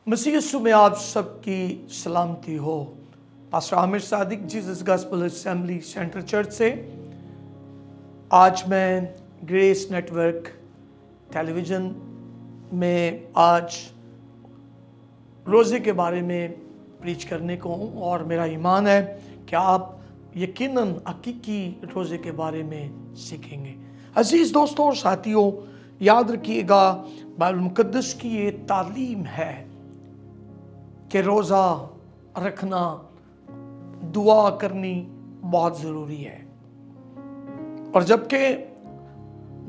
मसीह यीशु में आप सबकी सलामती हो। Pastor Aamir Sadiq Jesus gospel assembly centre church से आज मैं ग्रेस नेटवर्क टेलीविज़न में आज रोज़े के बारे में प्रीच करने को हूँ और मेरा ईमान है कि आप यकीनन हकीकी रोज़े के बारे में सीखेंगे। अजीज़ दोस्तों और साथियों, याद रखिएगा बाइबल मुकद्दस की ये तालीम है कि रोज़ा रखना, दुआ करनी बहुत ज़रूरी है। और जबकि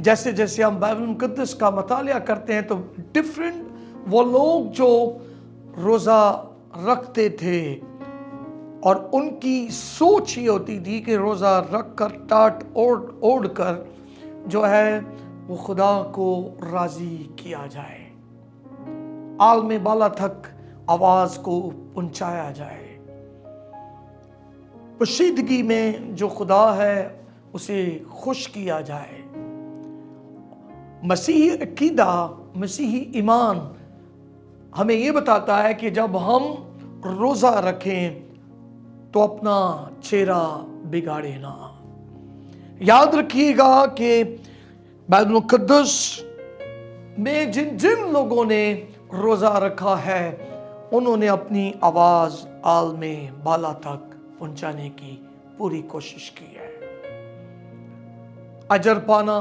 जैसे जैसे हम बाइबल मुकद्दस का मतालिया करते हैं तो डिफरेंट वो लोग जो रोज़ा रखते थे और उनकी सोच ये होती थी कि रोज़ा रख कर टाट ओढ़ कर जो है वो खुदा को राज़ी किया जाए, आलम बाला तक आवाज़ को पहुंचाया जाए, पोशीदगी में जो खुदा है उसे खुश किया जाए। मसीही अकीदा, मसीही ईमान हमें ये बताता है कि जब हम रोज़ा रखें तो अपना चेहरा बिगाड़े ना। याद रखिएगा कि बाइबल मुकद्दस में जिन जिन लोगों ने रोज़ा रखा है उन्होंने अपनी आवाज़ आलमे बाला तक पहुंचाने की पूरी कोशिश की है। अजर पाना,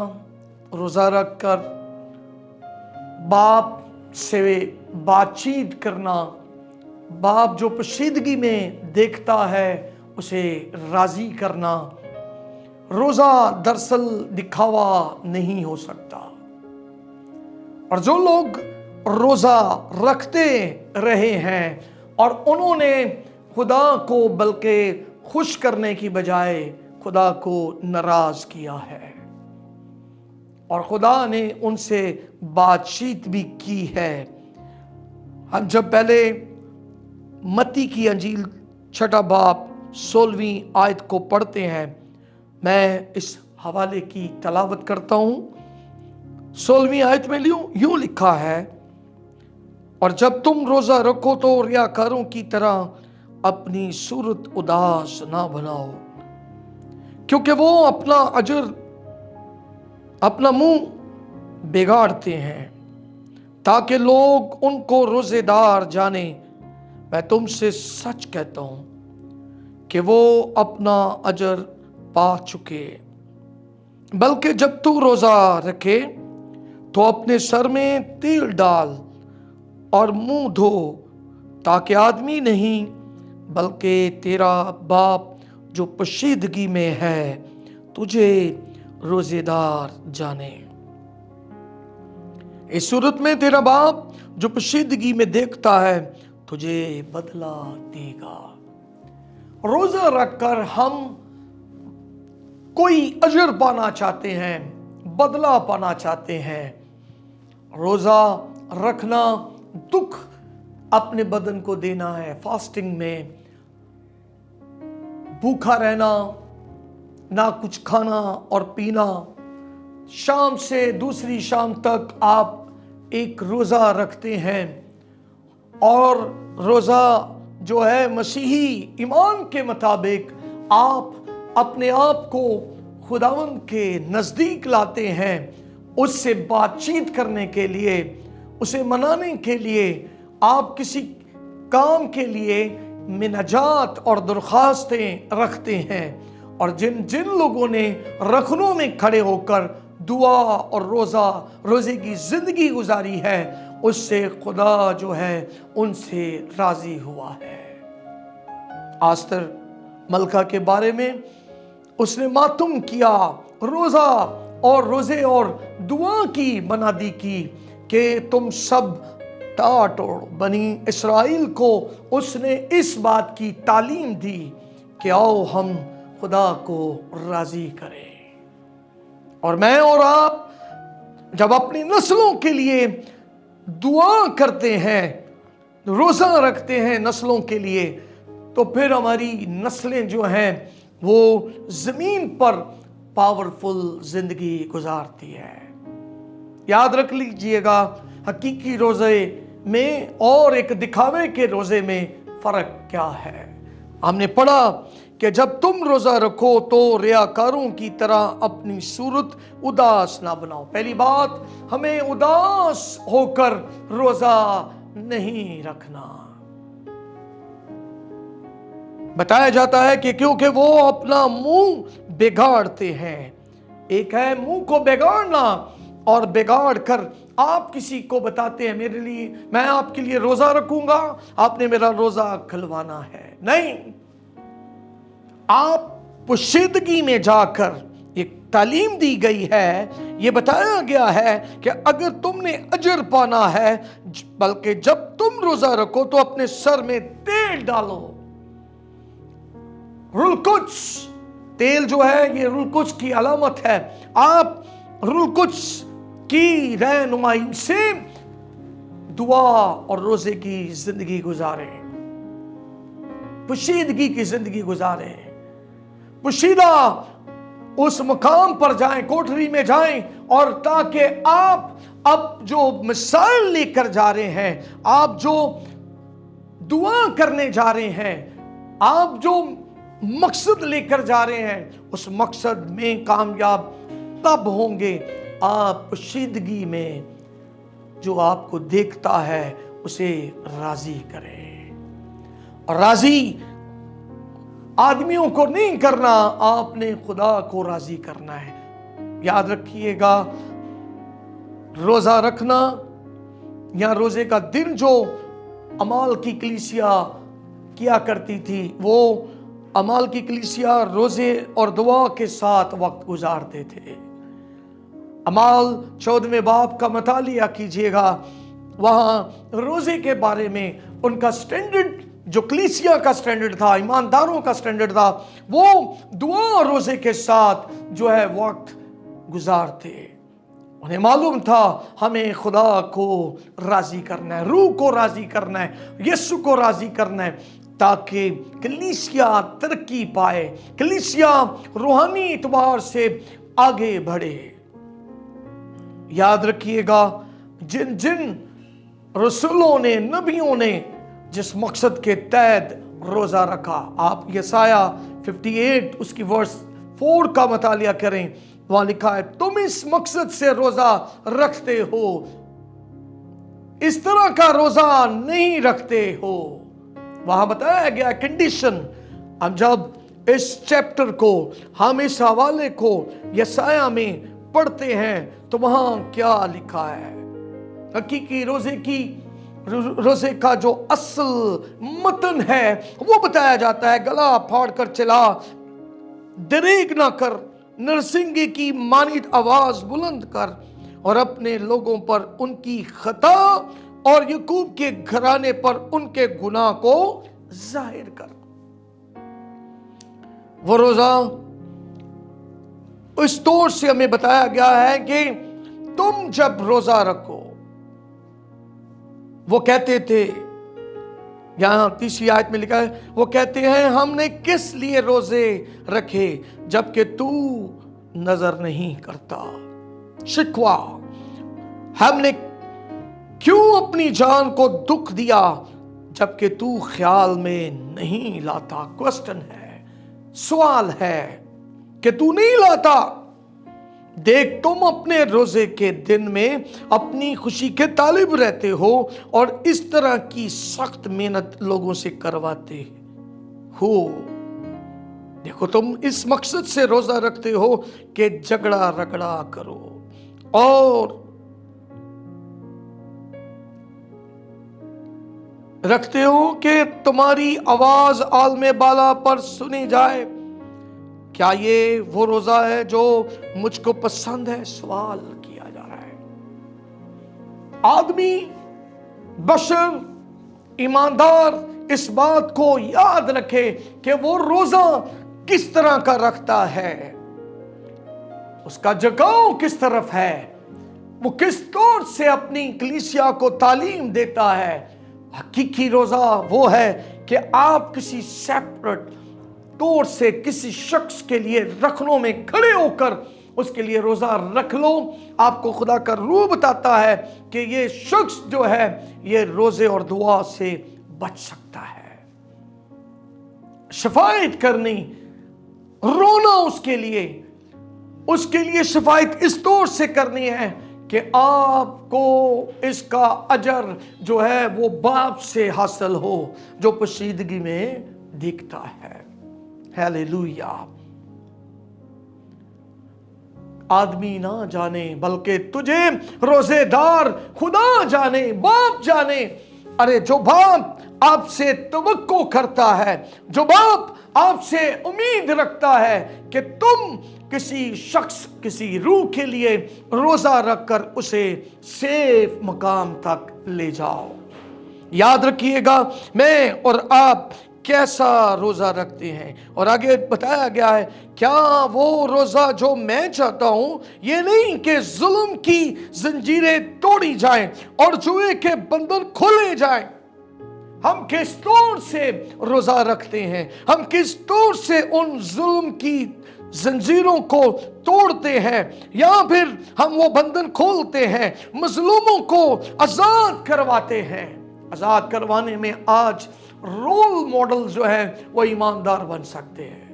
रोज़ा रख कर बाप से बातचीत करना, बाप जो पोशीदगी में देखता है उसे राज़ी करना। रोज़ा दरअसल दिखावा नहीं हो सकता। और जो लोग रोज़ा रखते रहे हैं और उन्होंने खुदा को बल्कि खुश करने की बजाय खुदा को नाराज़ किया है और खुदा ने उनसे बातचीत भी की है। हम जब पहले मत्ती की अंजील 6 बाब 16वीं आयत को पढ़ते हैं, मैं इस हवाले की तलावत करता हूँ। 16वीं आयत में यूं लिखा है, और जब तुम रोज़ा रखो तो रियाकारों की तरह अपनी सूरत उदास ना बनाओ, क्योंकि वो अपना अजर, अपना मुंह बिगाड़ते हैं ताकि लोग उनको रोज़ेदार जाने। मैं तुमसे सच कहता हूं कि वो अपना अजर पा चुके। बल्कि जब तू रोज़ा रखे तो अपने सर में तेल डाल और मुंह धो, ताकि आदमी नहीं बल्कि तेरा बाप जो पोशीदगी में है तुझे रोज़ेदार जाने। इस सूरत में तेरा बाप जो पोशीदगी में देखता है तुझे बदला देगा। रोज़ा रखकर हम कोई अजर पाना चाहते हैं, बदला पाना चाहते हैं। रोज़ा रखना दुख अपने बदन को देना है। फास्टिंग में भूखा रहना, ना कुछ खाना और पीना, शाम से दूसरी शाम तक आप एक रोज़ा रखते हैं और रोज़ा जो है मसीही ईमान के मुताबिक आप अपने आप को खुदावंद के नज़दीक लाते हैं, उससे बातचीत करने के लिए, उसे मनाने के लिए, आप किसी काम के लिए मिनजात और दरख्वास्तें रखते हैं। और जिन जिन लोगों ने रखनों में खड़े होकर दुआ और रोज़े की ज़िंदगी गुजारी है, उससे खुदा जो है उनसे राज़ी हुआ है। आस्तर मलका के बारे में उसने मातम किया, रोज़ा और रोज़े और दुआ की मनादी की कि तुम सब टाट ओढ़। बनी इस्राइल को उसने इस बात की तालीम दी कि आओ हम खुदा को राज़ी करें। और मैं और आप जब अपनी नस्लों के लिए दुआ करते हैं, रोज़ा रखते हैं नस्लों के लिए, तो फिर हमारी नस्लें जो हैं वो ज़मीन पर पावरफुल ज़िंदगी गुजारती है। याद रख लीजिएगा, हकीकी रोज़े में और एक दिखावे के रोजे में फर्क क्या है। हमने पढ़ा कि जब तुम रोजा रखो तो रियाकारों की तरह अपनी सूरत उदास ना बनाओ। पहली बात, हमें उदास होकर रोजा नहीं रखना। बताया जाता है कि क्योंकि वो अपना मुंह बिगाड़ते हैं। एक है मुंह को बिगाड़ना और बिगाड़ कर आप किसी को बताते हैं मेरे लिए, मैं आपके लिए रोजा रखूंगा, आपने मेरा रोजा खुलवाना है। नहीं, आप पोशीदगी में जाकर एक तालीम दी गई है, ये बताया गया है कि अगर तुमने अजर पाना है, बल्कि जब तुम रोजा रखो तो अपने सर में तेल डालो। रुलकुच तेल जो है ये रुलकुच की अलामत है। आप रुलकुच की रहनुमाई से दुआ और रोजे की जिंदगी गुजारें, पोशीदगी की जिंदगी गुजारें, पोशीदा उस मुकाम पर जाएं, कोठरी में जाएं, और ताकि आप अब जो मिसाल लेकर जा रहे हैं, आप जो दुआ करने जा रहे हैं, आप जो मकसद लेकर जा रहे हैं, उस मकसद में कामयाब तब होंगे आप पोशीदगी में जो आपको देखता है उसे राजी करें। और राजी आदमियों को नहीं करना, आपने खुदा को राजी करना है। याद रखिएगा, रोजा रखना या रोजे का दिन जो अमाल की कलीसिया किया करती थी, वो अमाल की कलीसिया रोजे और दुआ के साथ वक्त गुजारते थे। अमाल 14वें बाब का मतालिया कीजिएगा, वहां रोजे के बारे में उनका स्टैंडर्ड, जो कलीसिया का स्टैंडर्ड था, ईमानदारों का स्टैंडर्ड था, वो दुआ और रोजे के साथ जो है वक्त गुजारते। उन्हें मालूम था हमें खुदा को राजी करना है, रूह को राजी करना है, यीशु को राजी करना है, ताकि कलीसिया तरक्की पाए, कलीसिया रूहानी इतबार से आगे बढ़े। याद रखिएगा, जिन जिन रसूलों ने, नबियों ने जिस मकसद के तहत रोजा रखा, आप यसाया 58 उसकी वर्स 4 का मतालिया करें, वहां लिखा है तुम इस मकसद से रोजा रखते हो, इस तरह का रोजा नहीं रखते हो। वहां बताया गया कंडीशन। हम जब इस चैप्टर को, हम इस हवाले को यसाया में पढ़ते हैं तो वहां क्या लिखा है, हकीकी रोजे का जो असल मतन है वो बताया जाता है। गला फाड़ कर चला, दरेग ना कर, नरसिंगे की मानित आवाज बुलंद कर, और अपने लोगों पर उनकी खता और यकूब के घराने पर उनके गुनाह को जाहिर कर। वो रोजा इस तौर से हमें बताया गया है कि तुम जब रोजा रखो, वो कहते थे, यहां 3री आयत में लिखा है, वो कहते हैं हमने किस लिए रोजे रखे जबकि तू नजर नहीं करता। शिकवा, हमने क्यों अपनी जान को दुख दिया जबकि तू ख्याल में नहीं लाता। क्वेश्चन है, सवाल है कि तू नहीं लाता। देख, तुम अपने रोजे के दिन में अपनी खुशी के तालिब रहते हो और इस तरह की सख्त मेहनत लोगों से करवाते हो। देखो, तुम इस मकसद से रोजा रखते हो कि झगड़ा रगड़ा करो और रखते हो कि तुम्हारी आवाज आलमे बाला पर सुनी जाए। क्या ये वो रोजा है जो मुझको पसंद है? सवाल किया जा रहा है। आदमी, बशर, ईमानदार इस बात को याद रखे कि वो रोजा किस तरह का रखता है, उसका जगाव किस तरफ है, वो किस तौर से अपनी कलीसिया को तालीम देता है। हकीकी रोजा वो है कि आप किसी सेपरेट तौर से किसी शख्स के लिए रखनों में खड़े होकर उसके लिए रोज़ा रख लो। आपको खुदा का रूह बताता है कि ये शख्स जो है ये रोज़े और दुआ से बच सकता है। शफायत करनी, रोना उसके लिए शफायत इस तौर से करनी है कि आपको इसका अजर जो है वो बाप से हासिल हो जो पोशीदगी में दिखता है। हालेलुया। आदमी ना जाने बल्कि तुझे रोजेदार खुदा जाने, बाप जाने। अरे जो बाप आपसे तवक्को करता है, जो बाप आपसे उम्मीद रखता है कि तुम किसी शख्स, किसी रूह के लिए रोजा रखकर उसे सेफ मकाम तक ले जाओ। याद रखिएगा, मैं और आप कैसा रोजा रखते हैं। और आगे बताया गया है, क्या वो रोजा जो मैं चाहता हूं, ये नहीं कि जुल्म की जंजीरें तोड़ी जाएं और जुए के बंधन खोले जाएं। हम किस तौर से रोजा रखते हैं, हम किस तौर से उन जुल्म की जंजीरों को तोड़ते हैं, या फिर हम वो बंधन खोलते हैं, मजलूमों को आजाद करवाते हैं। आजाद करवाने में आज रोल मॉडल जो है वो ईमानदार बन सकते हैं।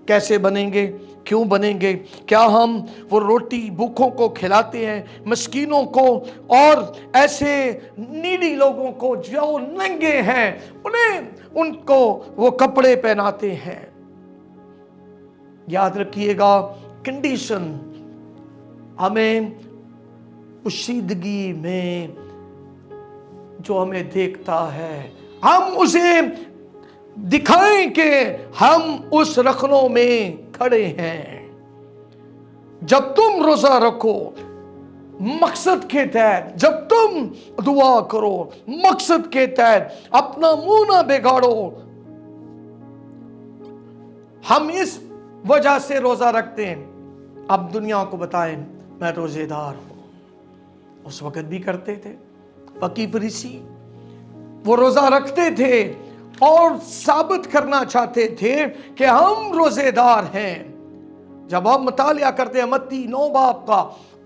कैसे बनेंगे, क्यों बनेंगे? क्या हम वो रोटी भूखों को खिलाते हैं, मस्कीनों को और ऐसे नीडी लोगों को जो नंगे हैं उनको वो कपड़े पहनाते हैं। याद रखिएगा, कंडीशन हमें पोशीदगी में जो हमें देखता है, हम उसे दिखाएं कि हम उस रखनों में खड़े हैं। जब तुम रोजा रखो मकसद के तहत, जब तुम दुआ करो मकसद के तहत, अपना मुंह ना बिगाड़ो। हम इस वजह से रोजा रखते हैं, अब दुनिया को बताएं मैं रोजेदार हूं। उस वक्त भी करते थे फकीह फरीसी, वो रोजा रखते थे और साबित करना चाहते थे कि हम रोजेदार हैं। जब हम मुतालिया करते हैं मत्ती 9 बाब का,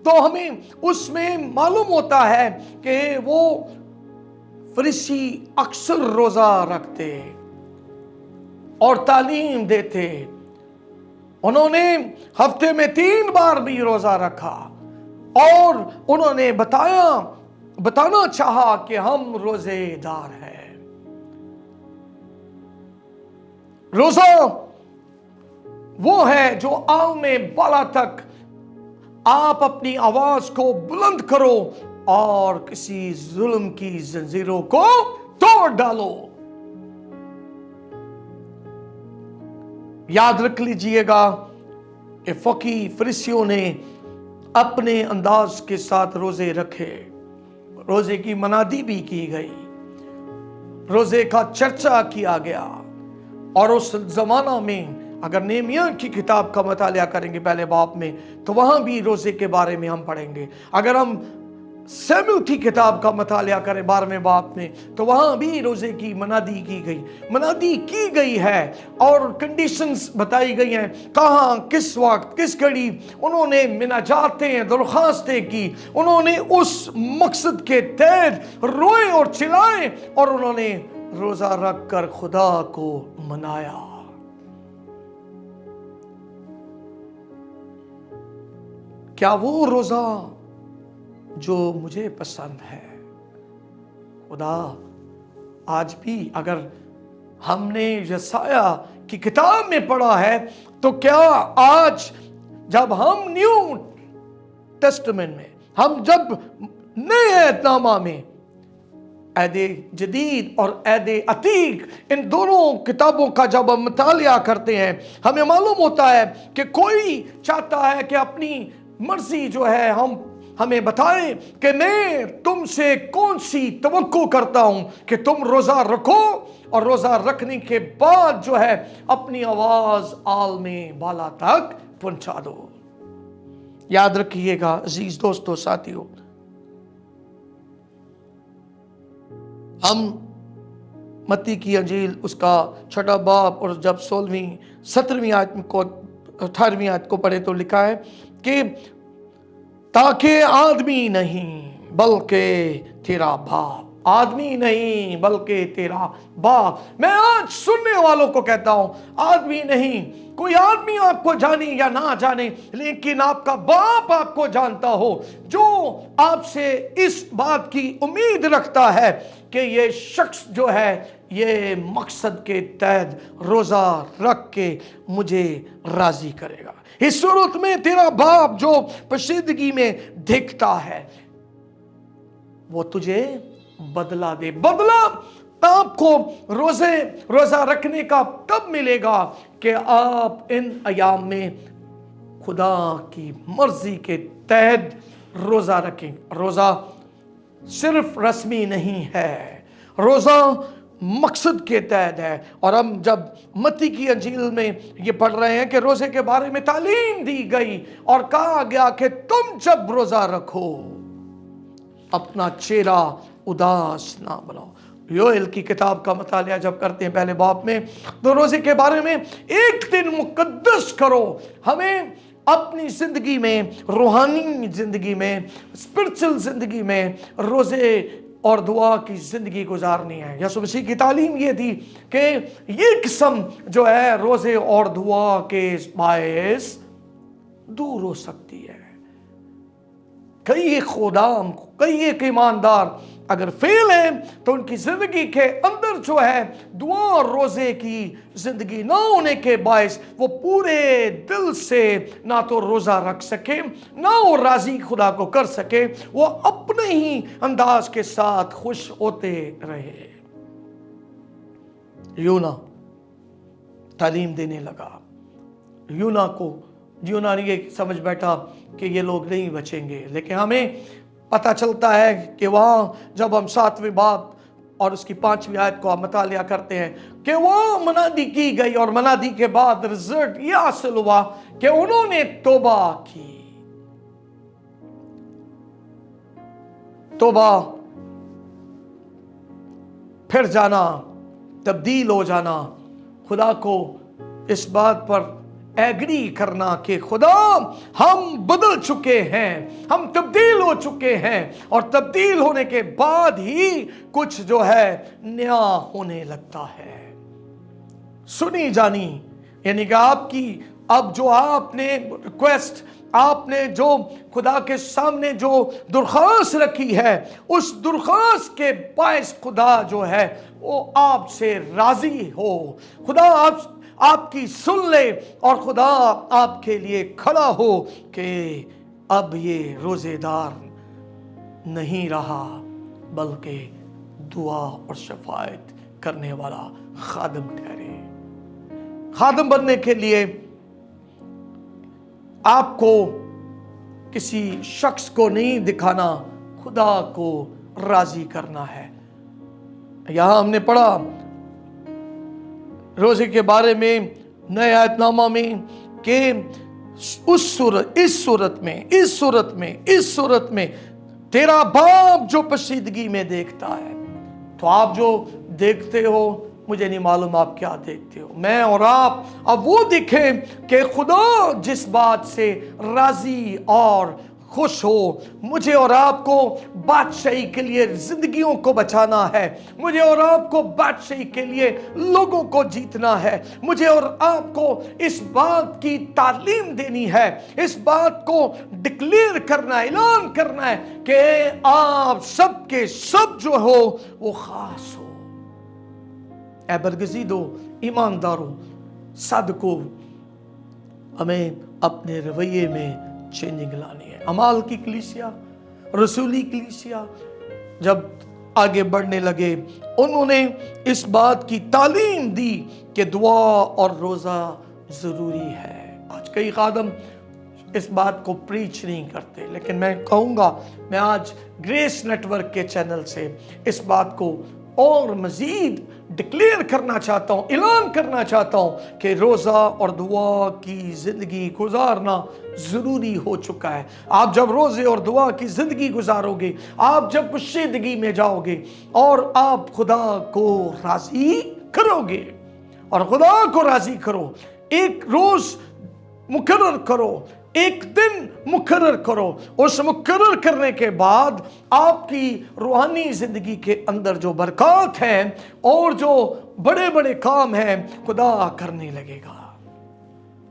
तो हमें उसमें मालूम होता है कि वो फरीसी अक्सर रोजा रखते और तालीम देते। उन्होंने हफ्ते में 3 बार भी रोजा रखा और उन्होंने बताना चाहा कि हम रोजेदार हैं। रोजा वो है जो आलमे बाला तक आप अपनी आवाज को बुलंद करो और किसी जुल्म की जंजीरों को तोड़ डालो। याद रख लीजिएगा कि फकीह फरीसियों ने अपने अंदाज के साथ रोजे रखे, रोजे की मनादी भी की गई, रोजे का चर्चा किया गया। और उस जमाना में अगर नेहमिया की किताब का मुतालिया करेंगे पहले बाब में, तो वहां भी रोजे के बारे में हम पढ़ेंगे। अगर हम सैमुएल की किताब का मुतालिया करें 12वें बाब में, तो वहां भी रोजे की मनादी की गई है और कंडीशंस बताई गई हैं, कहां, किस वक्त, किस घड़ी उन्होंने मिनाजातें, दरख्वास्तें की। उन्होंने उस मकसद के तहत रोए और चिल्लाए और उन्होंने रोजा रख कर खुदा को मनाया। क्या वो रोजा जो मुझे पसंद है? खुदा आज भी अगर हमने यसाया की किताब में पढ़ा है, तो क्या आज जब हम न्यू टेस्टामेंट में, हम जब नए अहदनामा में ऐदे जदीद और ऐदे अतीक, इन दोनों किताबों का जब हम मुतालिया करते हैं, हमें मालूम होता है कि कोई चाहता है कि अपनी मर्जी जो है हमें बताए कि मैं तुमसे कौन सी तवक्को करता हूं कि तुम रोजा रखो और रोजा रखने के बाद जो है अपनी आवाज आलमे बाला तक पहुंचा दो। याद रखिएगा अजीज दोस्तों, साथियों, हम मत्ती की अंजील उसका 6वां बाब और जब 17वीं आयत को 18वीं आयत को पढ़े तो लिखा है कि ताकि आदमी नहीं बल्कि तेरा बाप, आदमी नहीं बल्कि तेरा बाप। मैं आज सुनने वालों को कहता हूं, आदमी नहीं, कोई आदमी आपको जाने या ना जाने, लेकिन आपका बाप आपको जानता हो, जो आपसे इस बात की उम्मीद रखता है कि ये शख्स जो है ये मकसद के तहत रोजा रख के मुझे राजी करेगा। इस सूरत में तेरा बाप जो पोशीदगी में देखता है वो तुझे बदला दे। बदला आपको रोजा रखने का कब मिलेगा कि आप इन अयाम में खुदा की मर्जी के तहत रोजा रखें। रोजा सिर्फ रस्मी नहीं है, रोजा मकसद के तहत है। और हम जब मत्ती की अंजील में ये पढ़ रहे हैं कि रोजे के बारे में तालीम दी गई और कहा गया कि तुम जब रोजा रखो अपना चेहरा उदास ना बनाओ। योएल की किताब का मुतालिया जब करते हैं पहले बाब में, तो रोजे के बारे में एक दिन मुकद्दस करो। हमें अपनी जिंदगी में, रूहानी जिंदगी में, स्पिरिचुअल जिंदगी में रोजे और दुआ की जिंदगी गुजारनी है। यीशु मसीह की तालीम ये थी कि ये किस्म जो है रोजे और दुआ के बायस दूर हो सकती है। कई खुदाम, कई एक ईमानदार अगर फेल है तो उनकी जिंदगी के अंदर जो है दुआ और रोजे की जिंदगी ना होने के बायस वो पूरे दिल से ना तो रोजा रख सके, ना वो राजी खुदा को कर सके, वो अपने ही अंदाज के साथ खुश होते रहे। यूना तालीम देने लगा। यूना ने ये समझ बैठा कि ये लोग नहीं बचेंगे, लेकिन हमें पता चलता है कि वहाँ जब हम 7वें बाब और उसकी 5वीं आयत को हम मुतालिया करते हैं कि वो मनादी की गई और मनादी के बाद रिजल्ट ये हासिल हुआ कि उन्होंने तौबा की। तौबा फिर जाना, तब्दील हो जाना, खुदा को इस बात पर एग्री करना कि खुदा हम बदल चुके हैं, हम तब्दील हो चुके हैं, और तब्दील होने के बाद ही कुछ जो है नया होने लगता है। सुनी जानी यानी कि आपकी अब जो आपने रिक्वेस्ट, आपने जो खुदा के सामने जो दुरख्वास्त रखी है, उस दुरख्वास्त के बायस खुदा जो है वो आपसे राजी हो, खुदा आपकी सुन ले और खुदा आपके लिए खड़ा हो कि अब ये रोजेदार नहीं रहा बल्कि दुआ और शफायत करने वाला खादम ठहरे। खादम बनने के लिए आपको किसी शख्स को नहीं दिखाना, खुदा को राजी करना है। यहां हमने पढ़ा रोजे के बारे में नए आयतनामा में कि इस सूरत में तेरा बाप जो पोशीदगी में देखता है। तो आप जो देखते हो मुझे नहीं मालूम आप क्या देखते हो, मैं और आप अब वो दिखें कि खुदा जिस बात से राजी और खुश हो। मुझे और आपको बादशाही के लिए जिंदगियों को बचाना है, मुझे और आपको बादशाही के लिए लोगों को जीतना है, मुझे और आपको इस बात की तालीम देनी है, इस बात को डिक्लेयर करना है, ऐलान करना है कि आप सबके सब जो हो वो खास हो। ऐ बरगज़ीदो, ईमानदारों, सादको, हमें अपने रवैये में चेंजिंग लानी है। अमाल की कलीसिया, रसूली कलीसिया जब आगे बढ़ने लगे, उन्होंने इस बात की तालीम दी कि दुआ और रोज़ा ज़रूरी है। आज कई खादम इस बात को प्रीच नहीं करते, लेकिन मैं कहूँगा, मैं आज ग्रेस नेटवर्क के चैनल से इस बात को और मज़ीद डिक्लेयर करना चाहता हूँ, ऐलान करना चाहता हूँ कि रोज़ा और दुआ की ज़िंदगी गुजारना ज़रूरी हो चुका है। आप जब रोज़े और दुआ की ज़िंदगी गुजारोगे, आप जब पोशीदगी में जाओगे और आप खुदा को राज़ी करोगे, और खुदा को राज़ी करो। एक रोज़ मुकर्रर करो, एक दिन मुकर्रर करो। उस मुकर्रर करने के बाद आपकी रूहानी जिंदगी के अंदर जो बरकत है और जो बड़े बड़े काम हैं खुदा करने लगेगा।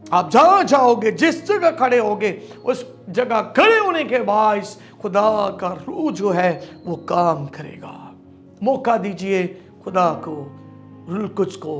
आप जहां जाओगे, जिस जगह खड़े होगे, उस जगह खड़े होने के बाद खुदा का रूह जो है वो काम करेगा। मौका दीजिए खुदा को, रूह कुछ को,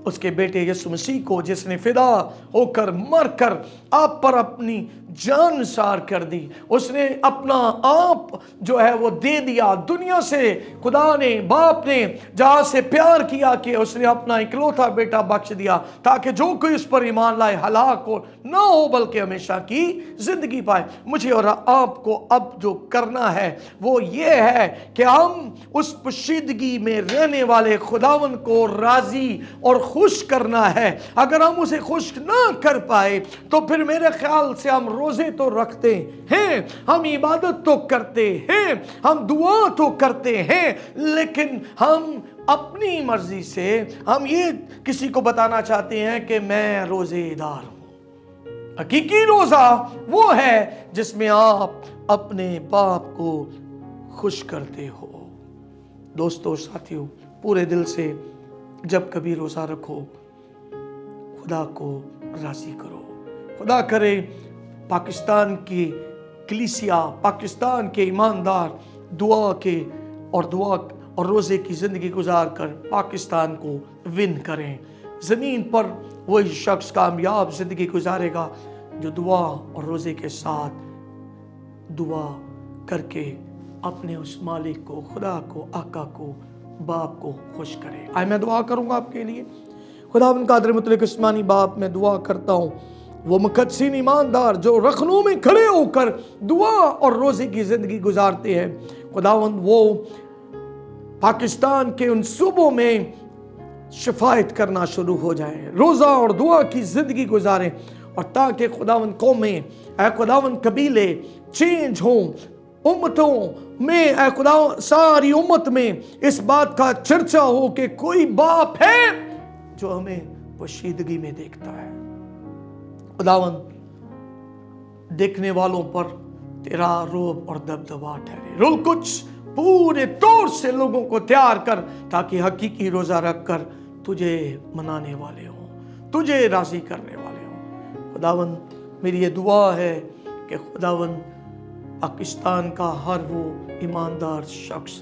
उसके बेटे यीशु मसीह को, जिसने फिदा होकर मरकर आप पर अपनी जान सार कर दी। उसने अपना आप जो है वो दे दिया दुनिया से। खुदा ने, बाप ने जहां से प्यार किया कि उसने अपना इकलौता बेटा बख्श दिया, ताकि जो कोई उस पर ईमान लाए हलाक हो ना हो बल्कि हमेशा की जिंदगी पाए। मुझे और आपको अब जो करना है वो ये है कि हम उस पोशीदगी में रहने वाले खुदावन को राजी और खुश करना है। अगर हम उसे खुश ना कर पाए तो फिर मेरे ख्याल से हम रोजे तो रखते हैं, हम इबादत तो करते हैं, हम दुआ तो करते हैं, लेकिन हम अपनी मर्जी से हम ये किसी को बताना चाहते हैं कि मैं रोजेदार हूं। हकीकी रोजा वो है जिसमें आप अपने बाप को खुश करते हो। दोस्तों, साथियों, पूरे दिल से जब कभी रोजा रखो, खुदा को राजी करो। खुदा करे पाकिस्तान की कलीसिया, पाकिस्तान के ईमानदार दुआ और रोज़े की ज़िंदगी गुजार कर पाकिस्तान को विन करें। ज़मीन पर वही शख्स कामयाब ज़िंदगी गुजारेगा जो दुआ और रोज़े के साथ दुआ करके अपने उस मालिक को, खुदा को, आका को, बाप को खुश करे। आए मैं दुआ करूँगा आपके लिए। खुदा कादिर मुतलक आसमानी बाप, मैं दुआ करता हूँ वो मुकद्दसीन ईमानदार जो रखनों में खड़े होकर दुआ और रोज़े की ज़िंदगी गुजारते हैं, खुदावंद वो पाकिस्तान के उन सूबों में शफायत करना शुरू हो जाए, रोज़ा और दुआ की ज़िंदगी गुजारें, और ताकि खुदावंद कौमें, खुदावंद कबीले चेंज हों, उम्मतों में, खुदा सारी उम्मत में इस बात का चर्चा हो कि कोई बाप है जो हमें पोशीदगी में देखता है। खुदावंद देखने वालों पर तेरा रोब और दबदबा ठहरे। रूह कुछ पूरे तौर से लोगों को तैयार कर, ताकि हकीकी रोजा रखकर तुझे मनाने वाले हों, तुझे राजी करने वाले हों। खुदावंद, मेरी ये दुआ है कि खुदावंद पाकिस्तान का हर वो ईमानदार शख्स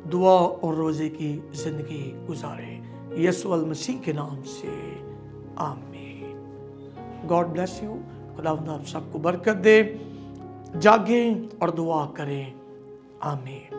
दुआ और रोजे की जिंदगी गुजारे, यीशु मसीह के नाम से, आमीन। God bless you. खुदावंद आप सबको बरकत दे। जागें और दुआ करें। आमीन।